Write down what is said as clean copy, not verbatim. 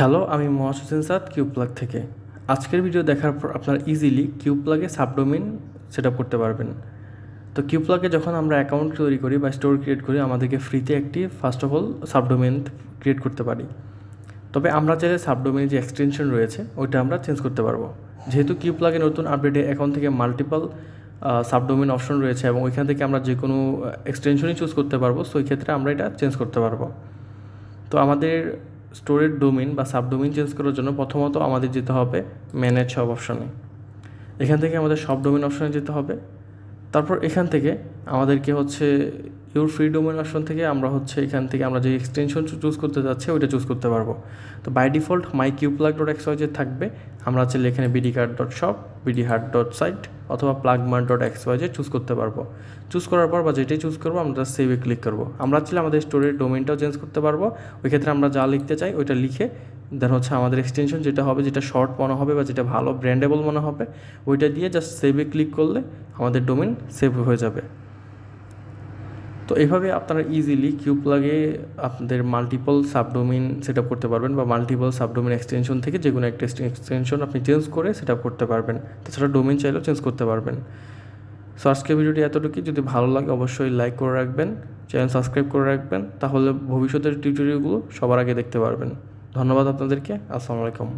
Hello, আমি মোহাম্মদ হোসেন সাদ কিউপ্লাগ থেকে। আজকের ভিডিও দেখার পর আপনারা ইজিলি কিউপ্লাগে সাবডোমেইন সেট আপ করতে পারবেন। তো কিউপ্লাগে যখন আমরা অ্যাকাউন্ট তৈরি করি বা স্টোর ক্রিয়েট করি, আমাদেরকে ফ্রিতে একটি first of all subdomain create করতে পারি। তবে আমরা চাইলে সাবডোমেইনের যে এক্সটেনশন রয়েছে ওইটা আমরা চেঞ্জ করতে পারবো। যেহেতু কিউপ্লাগে নতুন আপডেটে অ্যাকাউন্ট থেকে মাল্টিপল সাবডোমেইন অপশন রয়েছে এবং ওইখান থেকে আমরা যে কোনো এক্সটেনশনই চুজ করতে পারবো, সো ওই ক্ষেত্রে আমরা এটা চেঞ্জ করতে পারবো। তো আমাদের স্টোরের ডোমেইন বা সাবডোমেইন চেঞ্জ করার জন্য প্রথমত আমাদের যেতে হবে ম্যানেজ সব অপশনে। এখান থেকে আমাদের সব ডোমেইন অপশনে যেতে হবে। তারপর এখান থেকে আমাদেরকে ইউর ফ্রি ডোমেইন অপশন থেকে এখান থেকে আমরা যে এক্সটেনশন চুজ করতে যাচ্ছি ওইটা চুজ করতে পারবো। তো বাই ডিফল্ট myqplug.xyz থাকবে। আমরা চাইলে এখানে bdcard.shop, bdhart.site অথবা plugmart.xyz চুজ করতে পারবো। চুজ করার পর বা যেটাই চুজ করবো আমরা সেভে ক্লিক করবো। আমরা চাইলে আমাদের স্টোরের ডোমেইনটাও চেঞ্জ করতে পারবো। ওই ক্ষেত্রে আমরা যা লিখতে চাই ওইটা লিখে দেন আমাদের এক্সটেনশন যেটা হবে, যেটা শর্ট মনে হবে বা যেটা ভালো ব্র্যান্ডেবল মনে হবে, ওইটা দিয়ে জাস্ট সেভে ক্লিক করলে আমাদের ডোমেইন সেভ হয়ে যাবে। তো এইভাবে আপনারা ইজিলি কিউপ্লাগে আপনাদের মাল্টিপল সাবডোমেইন সেট আপ করতে পারবেন বা মাল্টিপল সাবডোমেইন এক্সটেনশন থেকে যে কোনো একটা এক্সটেনশন আপনি চেঞ্জ করে সেট আপ করতে পারবেন। তাছাড়া ডোমেইন চাইলেও চেঞ্জ করতে পারবেন। সো আজকের ভিডিওটি এতটুকুই। যদি ভালো লাগে অবশ্যই লাইক করে রাখবেন, চ্যানেল সাবস্ক্রাইব করে রাখবেন, তাহলে ভবিষ্যতের টিউটোরিয়ালগুলো সবার আগে দেখতে পারবেন। ধন্যবাদ আপনাদেরকে। আসসালামু আলাইকুম।